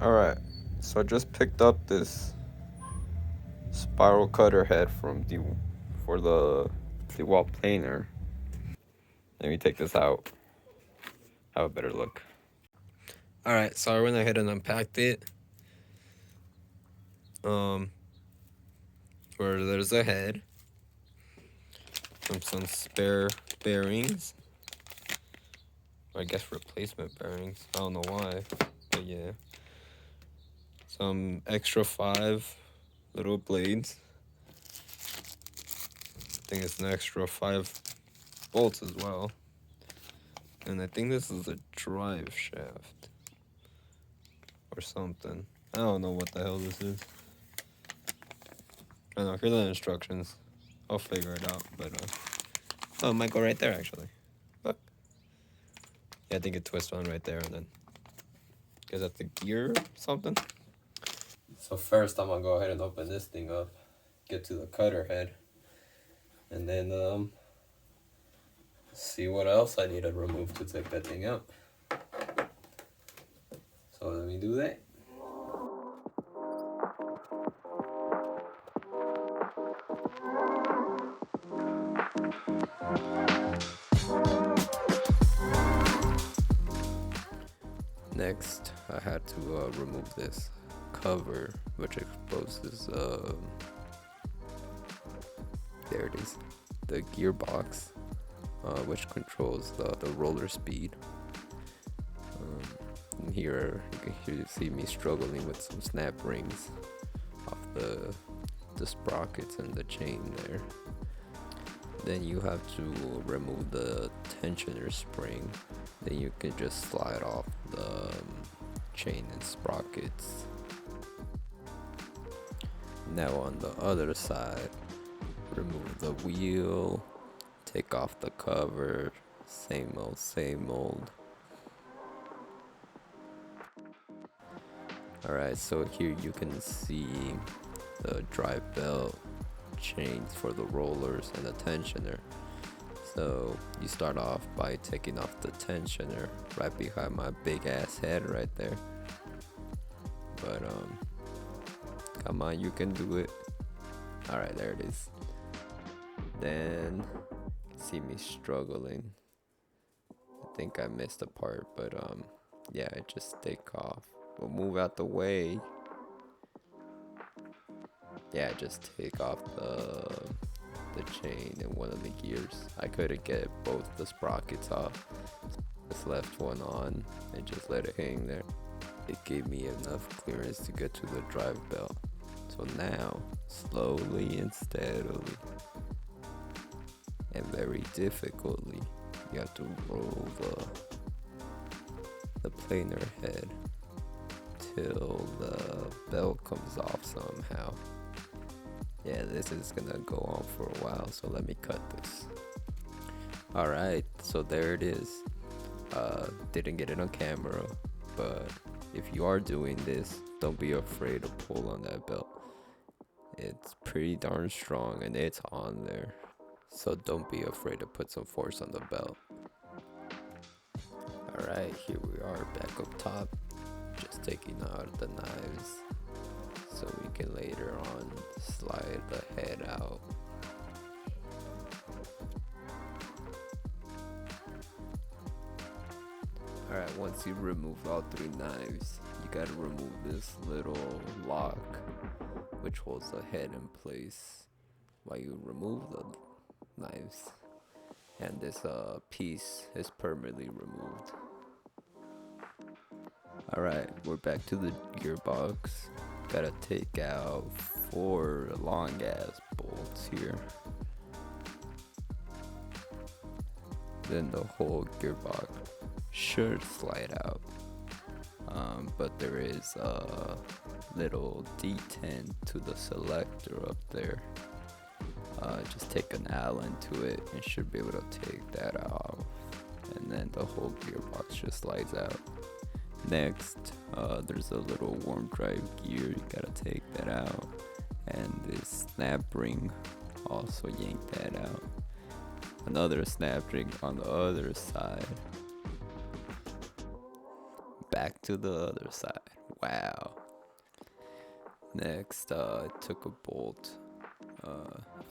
Alright, so I just picked up this spiral cutter head from for the DeWalt planer. Let me take this out. Have a better look. Alright, so I went ahead and unpacked it. Where there's a head. Some spare bearings. I guess replacement bearings. I don't know why, but yeah. Some extra 5 little blades. I think it's an extra 5 bolts as well. And I think this is a drive shaft or something. I don't know what the hell this is. I don't know, here are the instructions. I'll figure it out, but oh, it might go right there actually. Look. Yeah, I think it twists on right there and then is that the gear or something? So first I'm gonna go ahead and open this thing up, get to the cutter head, and then see what else I need to remove to take that thing out. So let me do that. Next, I had to remove this cover, which exposes, there it is, the gearbox, which controls the roller speed. And here you can see me struggling with some snap rings off the sprockets and the chain there. Then you have to remove the tensioner spring. Then you can just slide off the chain and sprockets. Now on the other side, remove the wheel, take off the cover, same old. Alright, so here you can see the drive belt, chains for the rollers, and the tensioner. So you start off by taking off the tensioner right behind my big ass head right there. But come on, you can do it. Alright, there it is. Then you can see me struggling. I think I missed a part, but yeah, just take off. We'll move out the way. Yeah, just take off the chain and one of the gears. I couldn't get both the sprockets off. Just left one on and just let it hang there. It gave me enough clearance to get to the drive belt. So now, slowly and steadily, and very difficultly, you have to roll the planer head till the belt comes off somehow. Yeah, this is gonna go on for a while, so let me cut this. Alright, so there it is. Didn't get it on camera, but if you are doing this, don't be afraid to pull on that belt. It's pretty darn strong and it's on there, so don't be afraid to put some force on the belt. Alright, here we are back up top, just taking out the knives so we can later on slide the head out. Alright, once you remove all 3 knives, you gotta remove this little lock which holds the head in place while you remove the knives. And this piece is permanently removed. Alright, we're back to the gearbox. Gotta take out 4 long ass bolts here. Then the whole gearbox should slide out. But there is a little detent to the selector up there. Just take an Allen to it and should be able to take that off. And then the whole gearbox just slides out. Next, there's a little warm drive gear, you gotta take that out. And this snap ring, also yank that out. Another snap ring on the other side. Back to the other side, Wow. Next, I took a bolt,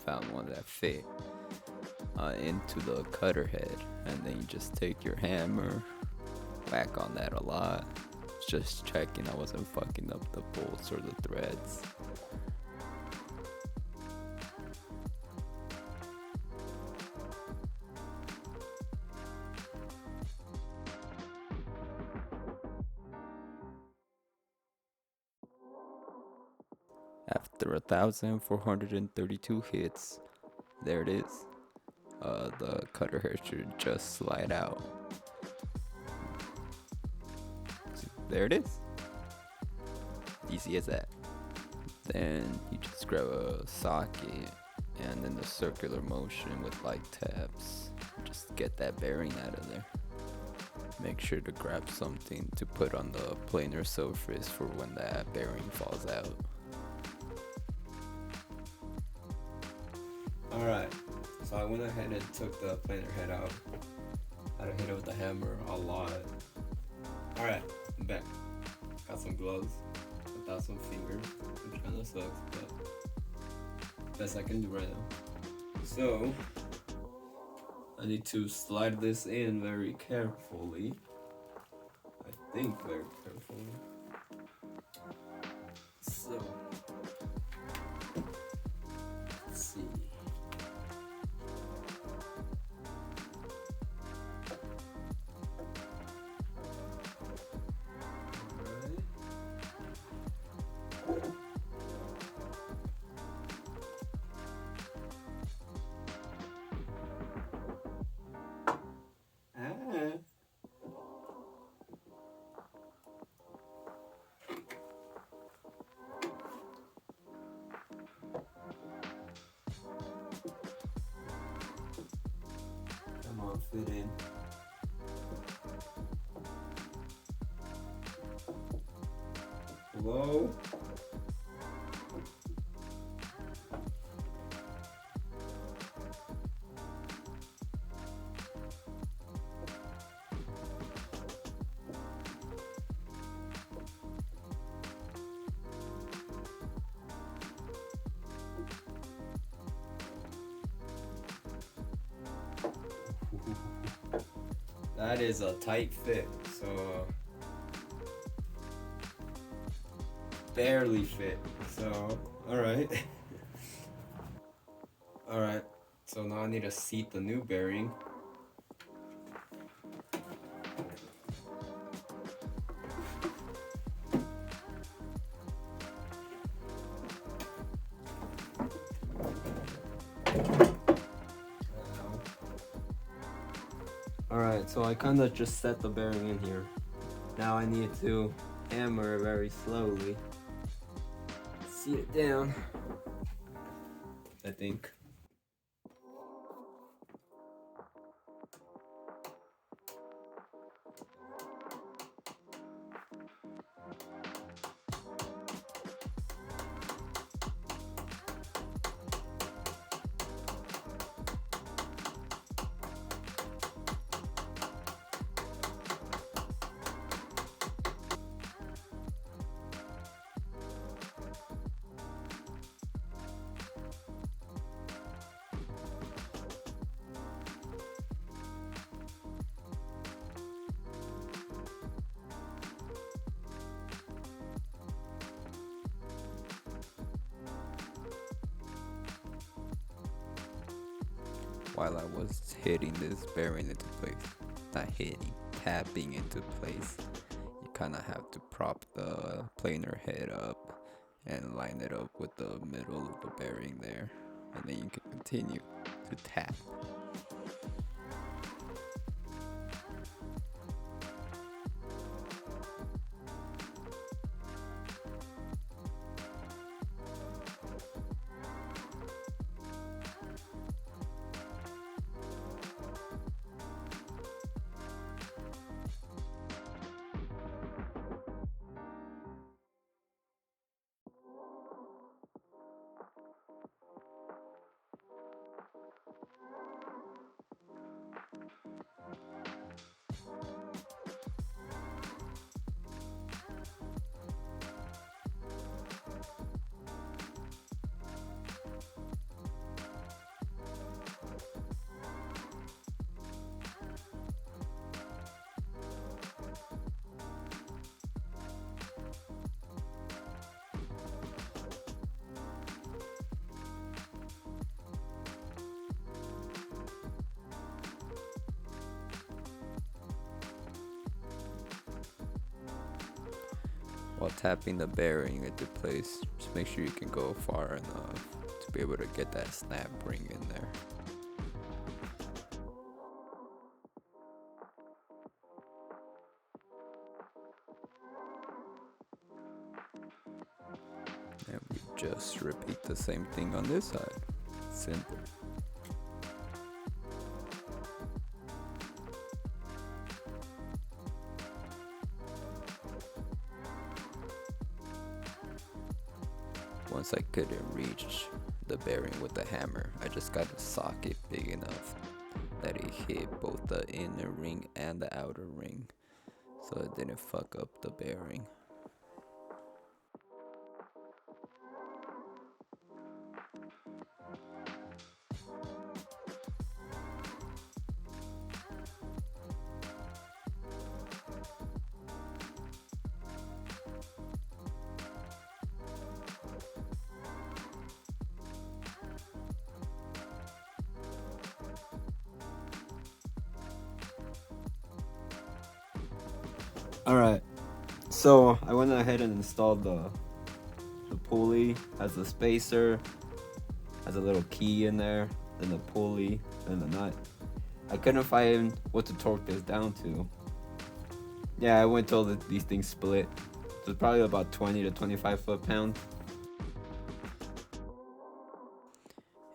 found one that fit into the cutter head, and then you just take your hammer, whack on that a lot, just checking I wasn't fucking up the bolts or the threads. After 1,432 hits, there it is. The cutter head should just slide out. There it is. Easy as that. Then you just grab a socket and then the circular motion with like tabs. Just get that bearing out of there. Make sure to grab something to put on the planer surface for when that bearing falls out. Alright, so I went ahead and took the planer head out. I had to hit it with the hammer a lot. Alright, I'm back. Got some gloves without some fingers, which kinda sucks, but best I can do right now. So, I need to slide this in very carefully. I think very carefully. So, let's see. Come on, fit in. Hello? That is a tight fit, so barely fit, so alright. Alright, so now I need to seat the new bearing. Alright, so I kinda just set the bearing in here. Now I need to hammer very slowly. Seat it down, I think. While I was hitting this bearing into place, not hitting, tapping into place, you kind of have to prop the planer head up and line it up with the middle of the bearing there, and then you can continue to tap. While tapping the bearing into place, just make sure you can go far enough to be able to get that snap ring in there. And we just repeat the same thing on this side. Simple. Once I couldn't reach the bearing with the hammer, I just got a socket big enough that it hit both the inner ring and the outer ring, so it didn't fuck up the bearing. Alright, so I went ahead and installed the pulley. Has a spacer, has a little key in there, then the pulley, then the nut. I couldn't find what to torque this down to. Yeah, I went told these things split. So it's probably about 20 to 25 foot-pounds.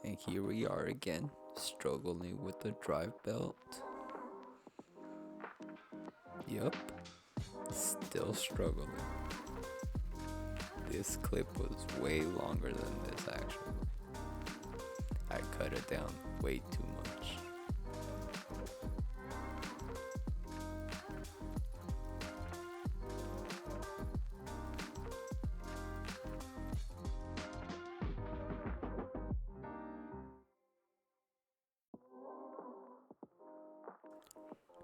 And here we are again, struggling with the drive belt. Yup, still struggling. This clip was way longer than this actually. I cut it down way too much.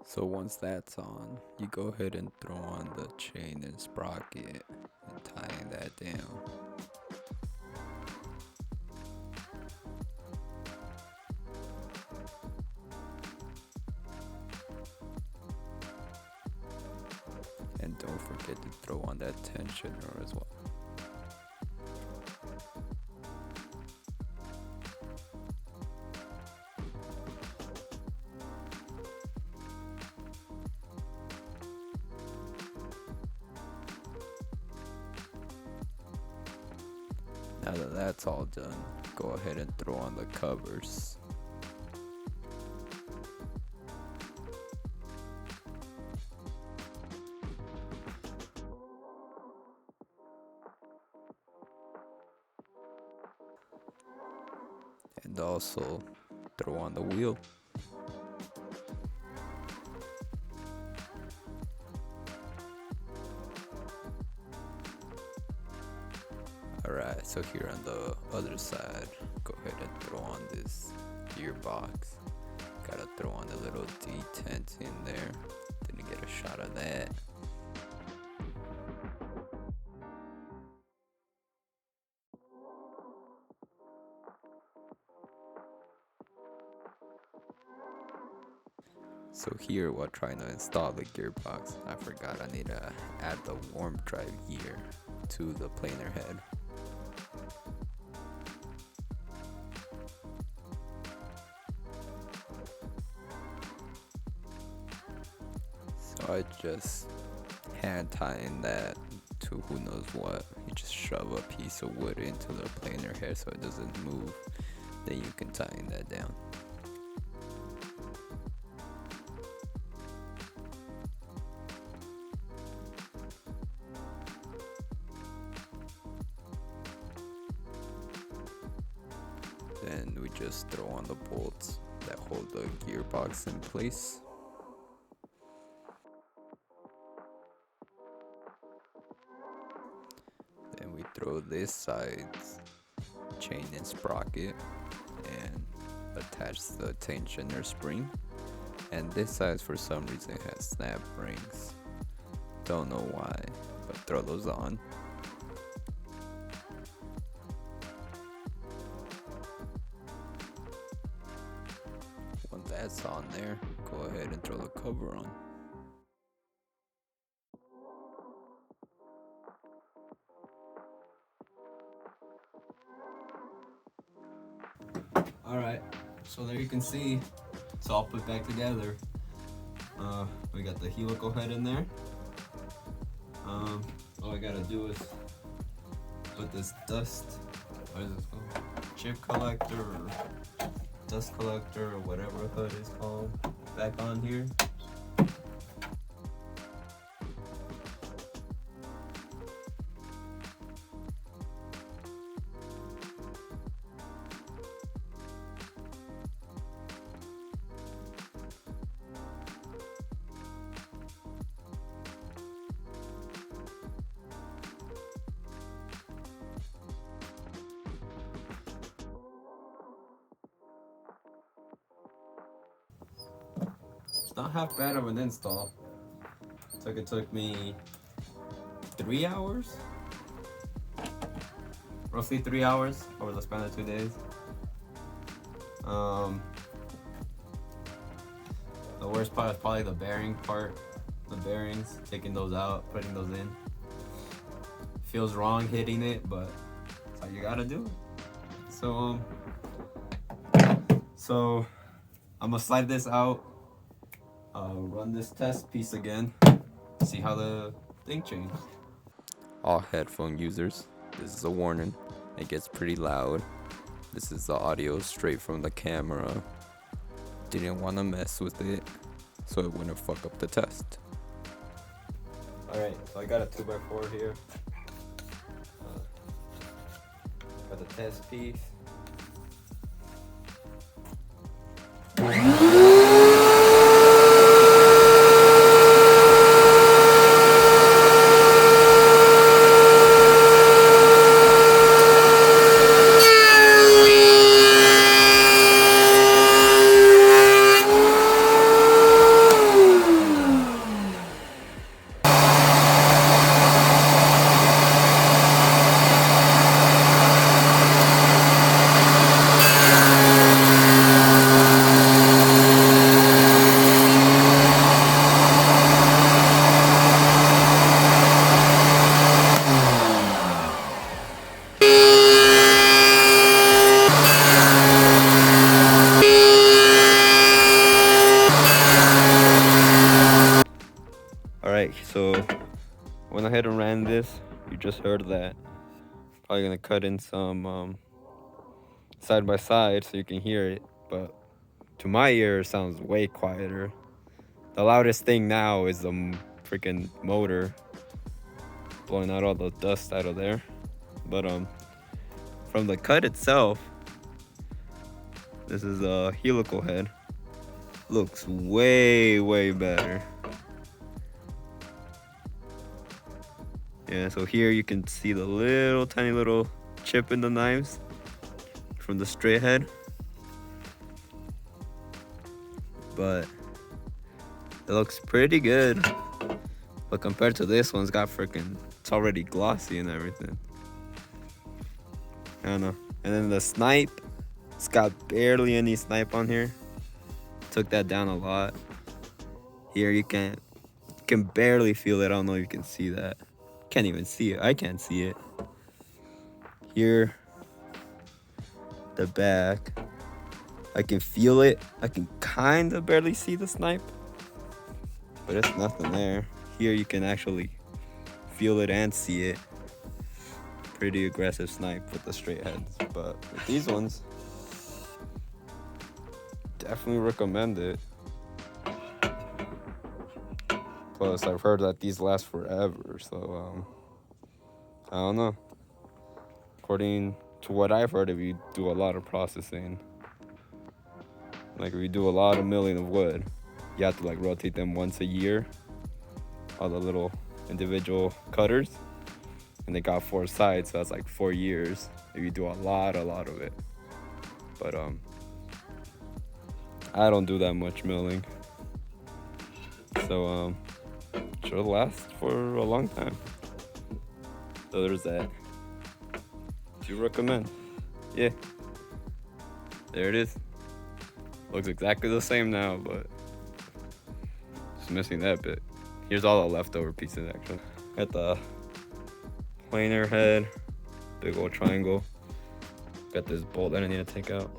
So once that's on, you go ahead and throw on the chain and sprocket and tying that down. And don't forget to throw on that tensioner as well. Now that that's all done, go ahead and throw on the covers. And also throw on the wheel. Alright, so here on the other side, go ahead and throw on this gearbox. Gotta throw on the little detent in there. Didn't get a shot of that. So here while trying to install the gearbox, I forgot I need to add the warp drive gear to the planer head. So I just hand tying that to who knows what. You just shove a piece of wood into the planer head so it doesn't move. Then you can tighten that down. Then we just throw on the bolts that hold the gearbox in place. Then we throw this side's chain and sprocket and attach the tensioner spring. And this side for some reason has snap rings. Don't know why, but throw those on. Once that's on there, go ahead and throw the cover on. Alright, so there you can see it's all put back together. We got the helical head in there. All I gotta do is put this dust, what is this called? Chip collector or dust collector or whatever the hood is called, back on here. It's not half bad of an install. It took me 3 hours, roughly 3 hours over the span of 2 days. The worst part is probably the bearing part, the bearings, taking those out, putting those in. Feels wrong hitting it, but that's how you gotta do it. So I'm gonna slide this out, run this test piece again, see how the thing changed. All headphone users, this is a warning. It gets pretty loud. This is the audio straight from the camera. Didn't want to mess with it, so it wouldn't fuck up the test. Alright, so I got a 2x4 here. Got the test piece. Alright, so went ahead and ran this. You just heard that. Probably gonna cut in some side by side so you can hear it, but to my ear it sounds way quieter. The loudest thing now is the freaking motor blowing out all the dust out of there. But from the cut itself, this is a helical head. Looks way better. Yeah, so here you can see the little tiny little chip in the knives from the straight head. But it looks pretty good. But compared to this one, it's already glossy and everything. I don't know. And then the snipe, it's got barely any snipe on here. Took that down a lot. Here you can barely feel it. I don't know if you can see that. Can't even see it. I can't see it. Here, the back, I can feel it. I can kind of barely see the snipe, but it's nothing there. Here you can actually feel it and see it. Pretty aggressive snipe with the straight heads, but with these ones, definitely recommend it. Plus, I've heard that these last forever, so I don't know. According to what I've heard, if you do a lot of processing, like if you do a lot of milling of wood, you have to like rotate them once a year, all the little individual cutters, and they got 4 sides, so that's like 4 years if you do a lot of it. But I don't do that much milling, so should last for a long time. So there's that. Do you recommend? Yeah. There it is. Looks exactly the same now, but just missing that bit. Here's all the leftover pieces actually. Got the planer head, big old triangle. Got this bolt that I need to take out.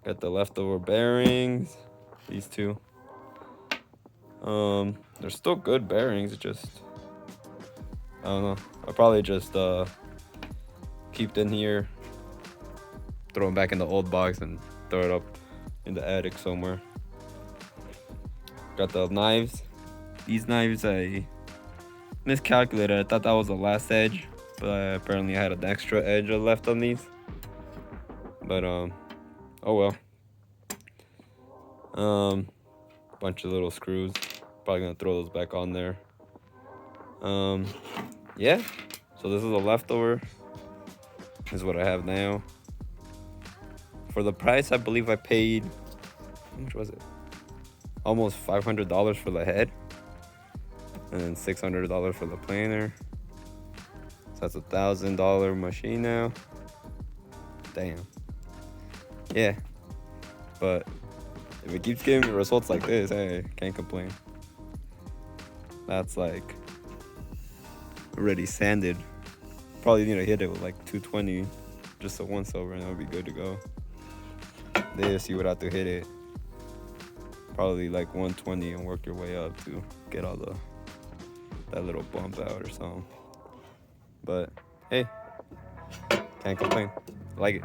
Got the leftover bearings. These two. They're still good bearings. It just, I don't know. I'll probably just keep them here, throw them back in the old box, and throw it up in the attic somewhere. Got the knives. These knives I miscalculated. I thought that was the last edge, but apparently I had an extra edge left on these. But oh well. Bunch of little screws. Probably gonna throw those back on there. Yeah. So this is a leftover. This is what I have now. For the price, I believe I paid, how much was it? Almost $500 for the head, and then $600 for the planer. So that's $1,000 machine now. Damn. Yeah. But if it keeps giving me results like this, hey, can't complain. That's like already sanded. Probably need to hit it with like 220, just a once over, and that would be good to go. This, you would have to hit it probably like 120 and work your way up to get all that little bump out or something. But hey, can't complain. I like it.